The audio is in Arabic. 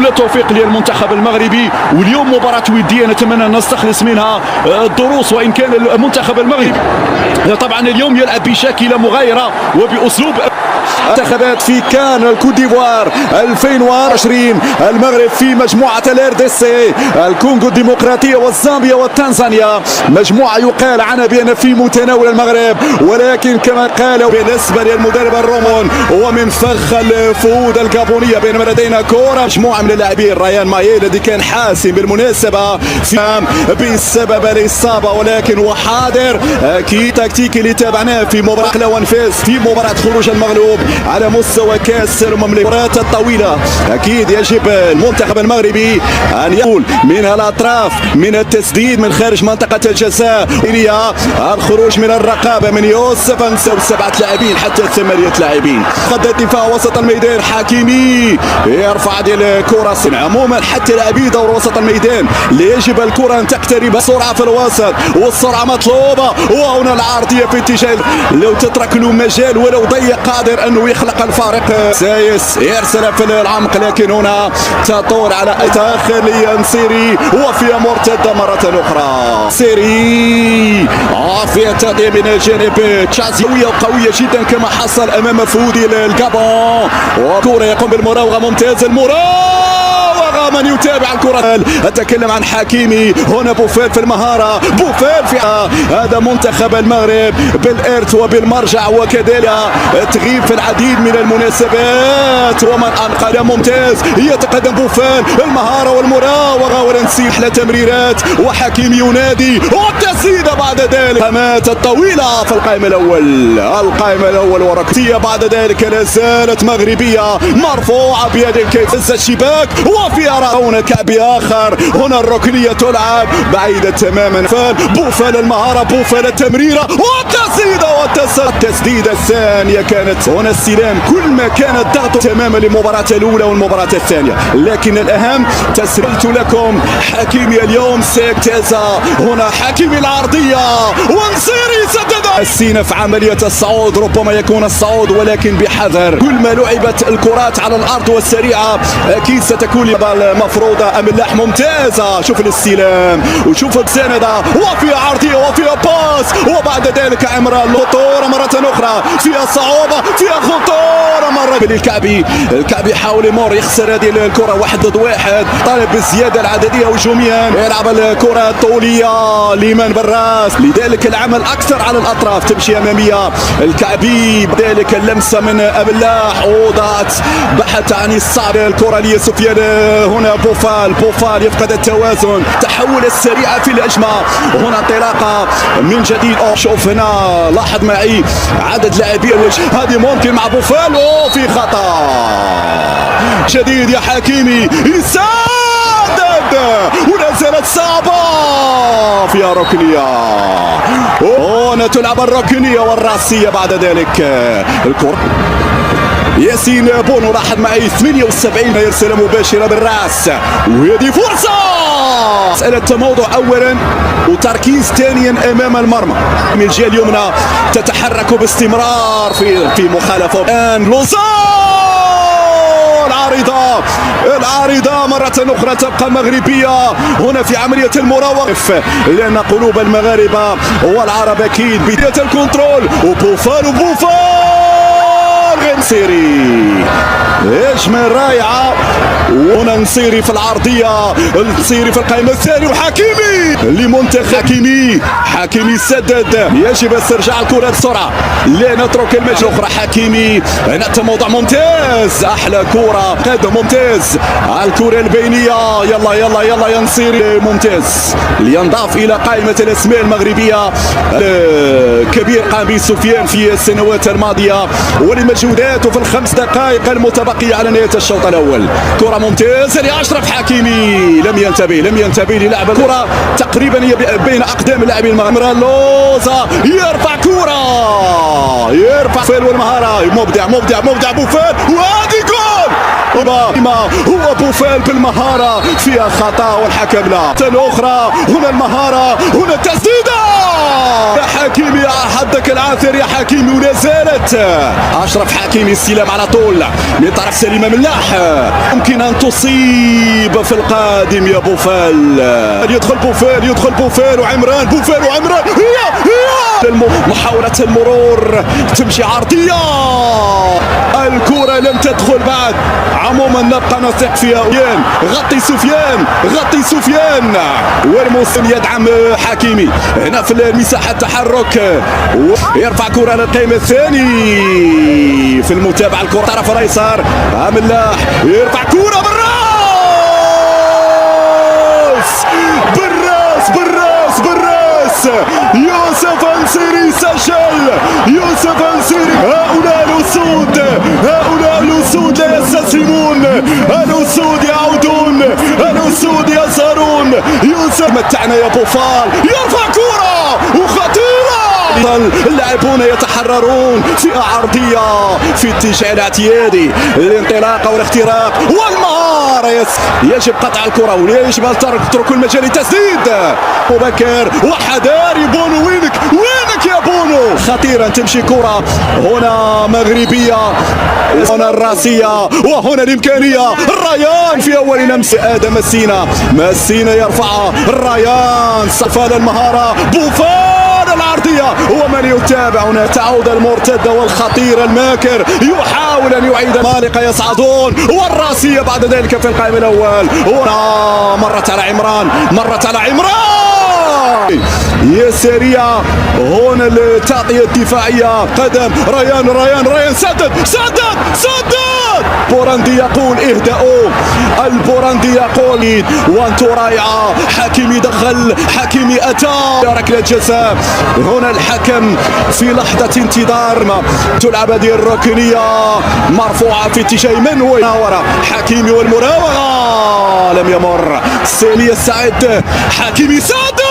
كل التوفيق للمنتخب المغربي. واليوم مباراة ودية نتمنى أن نستخلص منها الدروس، وإن كان المنتخب المغربي طبعا اليوم يلعب بشاكلة مغايرة وبأسلوب منتخبات في كان الكوت ديفوار 2020. المغرب في مجموعة الار دي سي، الكونغو الديمقراطية والزامبيا والتنزانيا. مجموعة يقال عنها بأن في متناول المغرب، ولكن كما قالوا بالنسبة للمدرب الرومون ومن فخ الفهود الجابونية بينما لدينا كرة مجموعة من اللاعبين. ريان مايي الذي كان حاسم بالمناسبة بسبب الإصابة، ولكن هو حاضر اكيد تكتيكي اللي تابعناه في مباراة ونفاز في مباراة خروج المغلوب على مستوى كاس المملكة الطويلة. اكيد يجب المنتخب المغربي ان يقول من الاطراف، من التسديد من خارج منطقة الجزاء، الخروج من الرقابة من يوسف انسو 7 لاعبين حتى 8 لاعبين. خط الدفاع وسط الميدان حكيمي يرفع ديال الكرة. عموما حتى لاعبي دور وسط الميدان يجب الكرة ان تقترب بسرعة في الوسط، والسرعة مطلوبة. وهنا العرضية في اتجاه، لو تترك له مجال ولو ضيق قادر انه يخلق الفارق. سايس يرسل في العمق، لكن هنا تطول على تاخر لينصيري وفيها مرتدة مرة اخرى. سيري فيها تغطية من الجانب تشازي قوية جدا كما حصل امام فودي الجابون، وكرة يقوم بالمراوغة. ممتاز المراوغة، من يتابع الكرة. أتكلم عن حكيمي. هنا بوفال في المهارة، بوفال في هذا منتخب المغرب بالإرث وبالمرجع، وكذلك تغيب في العديد من المناسبات. ومن أنقذ ممتاز يتقدم بوفال، المهارة والمراوغة ونسي أحلى تمريرات، وحكيمي ينادي والتسديدة بعد ذلك. الخامات الطويلة في القائمة الأول وركتية بعد ذلك لا زالت مغربية مرفوعة بيد الكيف الشباك، وفي هنا كعبي آخر. هنا الركنية تلعب بعيدة تماما. بوفال المهارة، بوفال التمريرة والتسديدة الثانية كانت هنا السلام. كل ما كان الضغط تماما للمباراة الأولى والمباراة الثانية، لكن الأهم تسرلت لكم حكيمي اليوم سيكتازا. هنا حكيمي العرضية ونصيري سدد السين في عملية الصعود. ربما يكون الصعود ولكن بحذر. كل ما لعبت الكرات على الأرض والسريعة أكيد ستكون مفروضة أملاح ممتازة. شوف الاستلام وشوف السندة، وفي عرضية وفي باس، وبعد ذلك عمران خطورة مرة أخرى، فيها صعوبة، فيها خطورة مرة للكعبي. الكعبي حاول يمر يخسر هذه الكرة 1 ضد 1، طالب بالزيادة العددية هجوميا. يلعب الكرة الطولية ليمان براس، لذلك العمل أكثر على الأطراف، تمشي أمامية الكعبي. ذلك اللمسة من أملاح وضعت بحث عن الصعب. الكرة لسفيان، هنا بوفال يفقد التوازن، تحول السريعة في الهجمة. هنا انطلاقة من جديد. شوف هنا لاحظ معي عدد لاعبين، هذه ممكن مع بوفال. في خطأ جديد يا حكيمي، يسدد ولا زالت صعبة، فيها ركنية. هنا تلعب الركنية والراسية بعد ذلك. الكرة ياسين بونو لاحظ معي 78 يرسل مباشرة بالراس، وهذه فرصة. مسألة تموضع أولا وتركيز ثانيا أمام المرمى. من الجهة اليمنى تتحرك باستمرار في مخالفة. الآن لوزان العارضة مرة أخرى تبقى مغربية هنا في عملية المراوغة، لأن قلوب المغاربة والعرب أكيد بداية الكنترول. وبوفال نصيري هجمة رائعة. هنا نصيري في العرضية، نصيري في القائمة الثانية، وحكيمي لمنتخب حكيمي سدد. يجب استرجاع الكرة بسرعة، لا نترك المجال الأخرى. حكيمي هنا التموضع ممتاز، أحلى كرة قدم ممتاز. الكرة البينية، يلا يا نصيري ممتاز لينضاف إلى قائمة الأسماء المغربية. كبير قام به سفيان في السنوات الماضية ولمجهوداته في ال5 دقائق المتبقية على نهاية الشوط الأول. كرة ممتازة لأشرف حكيمي، لم ينتبه للعب الكرة تقريبا بين أقدام اللاعبين. عمران لوزا يرفع كرة، يرفع فيل والمهارة. مبدع بوفال، وهذه جول. هو بوفال بالمهارة، فيها خطأ والحكم لا. الأخرى هنا المهارة، هنا التسديدة يا حكيمي يا حدك العاثر يا حكيمي، ولا زالت اشرف حكيمي استلام على طول من طرف سليمه ملاح، ممكن ان تصيب في القادم يا بوفال. يدخل بوفال وعمران، هي محاولة المرور تمشي عرضية، الكرة لم تدخل بعد. عموما نبقى نثق فيها. غطي سفيان والمسلم يدعم حكيمي هنا في المساحة التحرك، يرفع كرة للقائم الثاني في المتابعة. الكرة طرف الايسر، ملاح يرفع كرة بالراس يوسف انسيري سجل. هؤلاء الأسود لا يستسلمون، الأسود يعودون، الأسود يظهرون. يوسف متعنا يا بوفال، يرفع كرة وخطيرة. اللاعبون يتحررون في عرضية في اتجاه الاعتيادي، الانطلاقة والاختراق والمهارة. يجب قطع الكرة ويجب أن تترك المجال للتسديد. مبكر وحذاري بونو، وينك يا بونو؟ خطيرا تمشي كرة هنا مغربية، هنا الراسية وهنا الإمكانية. الريان في أول لمس آدم مسينا يرفعها الريان، صفاد المهارة بوفال العرضية هو من يتابع. هنا تعود المرتدة والخطير الماكر يحاول أن يعيد. مالقة يصعدون والراسية بعد ذلك في القائم الأول. هنا مرت على عمران يسارية، هنا التغطية الدفاعية. قدم ريان سدد بوراندي يقول اهدأوا، البوراندي يقول وانتو رائعة. حكيمي دخل، حكيمي أتى ركلة جزاء. هنا الحكم في لحظة انتظار ما تلعب هذه الركنية مرفوعة في اتجاه من هو وراء حكيمي، والمراوغة لم يمر. سيلي السعيد، حكيمي صادق.